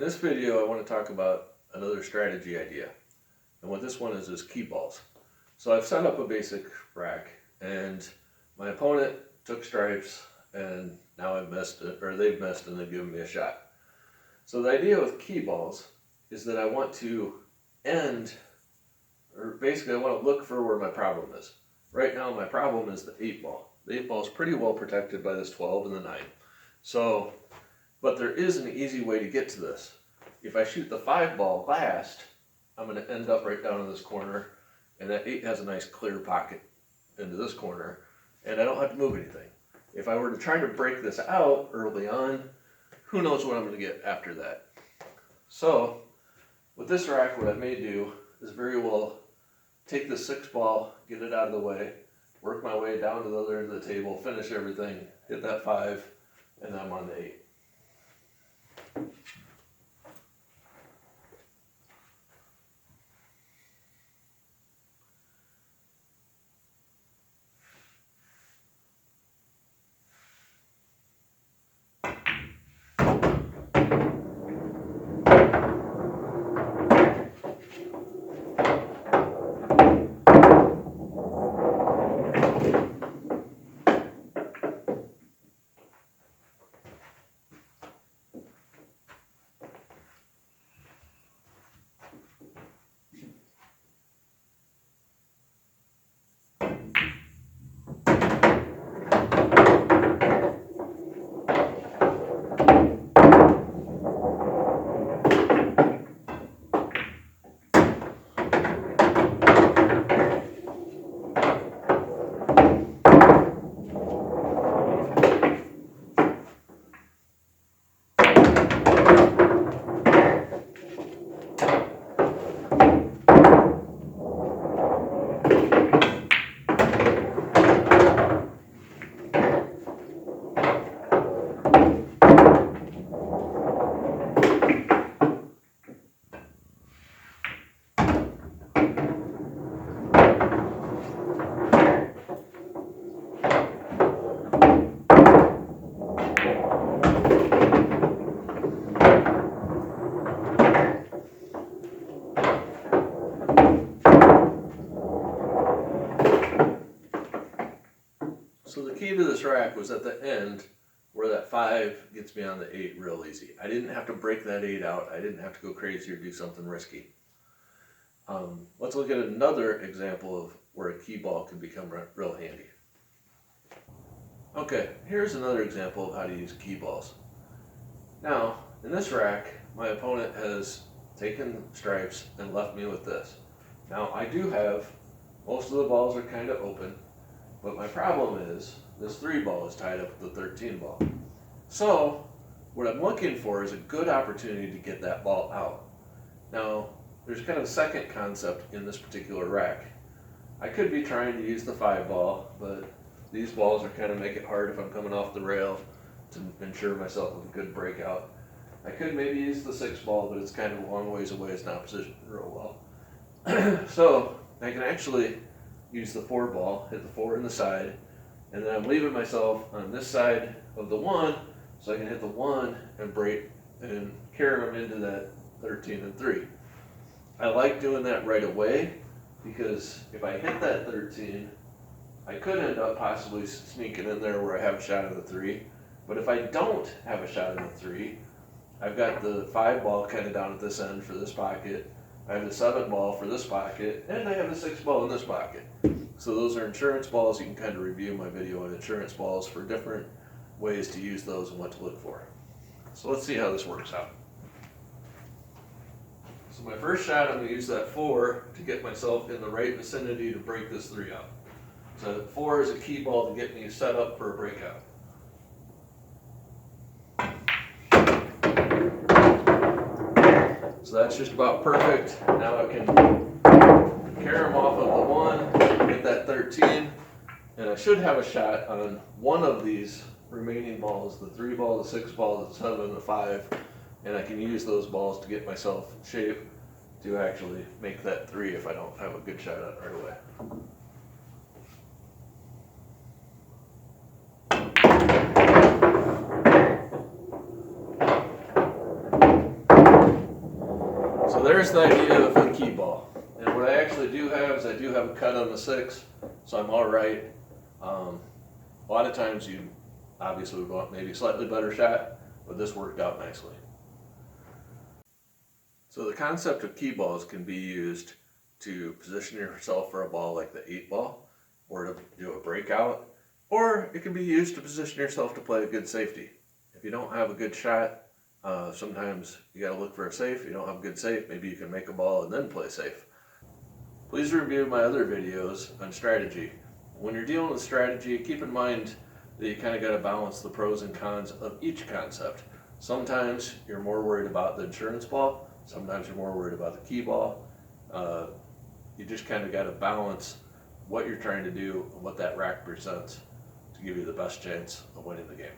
this video, I want to talk about another strategy idea. And what this one is key balls. So I've set up a basic rack, and my opponent took stripes, and now I've missed it, or they've missed and they've given me a shot. So the idea with key balls is that I want to end, or basically I want to look for where my problem is. Right now my problem is the 8 ball. The 8 ball is pretty well protected by this 12 and the 9. So, but there is an easy way to get to this. If I shoot the 5 ball last, I'm going to end up right down in this corner, and that 8 has a nice clear pocket into this corner, and I don't have to move anything. If I were to try to break this out early on, who knows what I'm going to get after that. So, with this rack, what I may do is very well take the 6 ball, get it out of the way, work my way down to the other end of the table, finish everything, hit that 5, and then I'm on the 8. So the key to this rack was at the end where that 5 gets me on the 8 real easy. I didn't have to break that 8 out. I didn't have to go crazy or do something risky. Let's look at another example of where a key ball can become real handy. Okay, here's another example of how to use key balls. Now, in this rack, my opponent has taken stripes and left me with this. Now, I do have, most of the balls are kind of open, but my problem is this 3 ball is tied up with the 13 ball. So what I'm looking for is a good opportunity to get that ball out. Now there's kind of a second concept in this particular rack. I could be trying to use the 5 ball, but these balls are kind of make it hard if I'm coming off the rail to ensure myself of a good breakout. I could maybe use the 6 ball, but it's kind of a long ways away. It's not positioned real well. So I can actually use the 4 ball, hit the 4 in the side, and then I'm leaving myself on this side of the 1 so I can hit the 1 and break and carry them into that 13 and 3. I like doing that right away because if I hit that 13, I could end up possibly sneaking in there where I have a shot at the 3, but if I don't have a shot at the 3, I've got the 5 ball kind of down at this end for this pocket, I have the 7 ball for this pocket, and I have the 6 ball in this pocket. So those are insurance balls. You can kind of review my video on insurance balls for different ways to use those and what to look for. So let's see how this works out. So my first shot, I'm going to use that 4 to get myself in the right vicinity to break this 3 out. So 4 is a key ball to get me set up for a breakout. So that's just about perfect. Now I can carry them off of the 1, get that 13, and I should have a shot on one of these remaining balls, the 3 ball, the 6 ball, the 7, and the 5, and I can use those balls to get myself in shape to actually make that 3 if I don't have a good shot at it right away. there's the idea of a key ball. And what I actually do have is I do have a cut on the 6, so I'm alright. A lot of times you obviously would want maybe a slightly better shot, but this worked out nicely. So the concept of key balls can be used to position yourself for a ball like the 8 ball, or to do a breakout, or it can be used to position yourself to play a good safety. If you don't have a good shot, sometimes you got to look for a safe. If you don't have a good safe, maybe you can make a ball and then play safe. Please review my other videos on strategy. When you're dealing with strategy, keep in mind that you kind of got to balance the pros and cons of each concept. Sometimes you're more worried about the insurance ball, sometimes you're more worried about the key ball. You just kind of got to balance what you're trying to do and what that rack presents to give you the best chance of winning the game.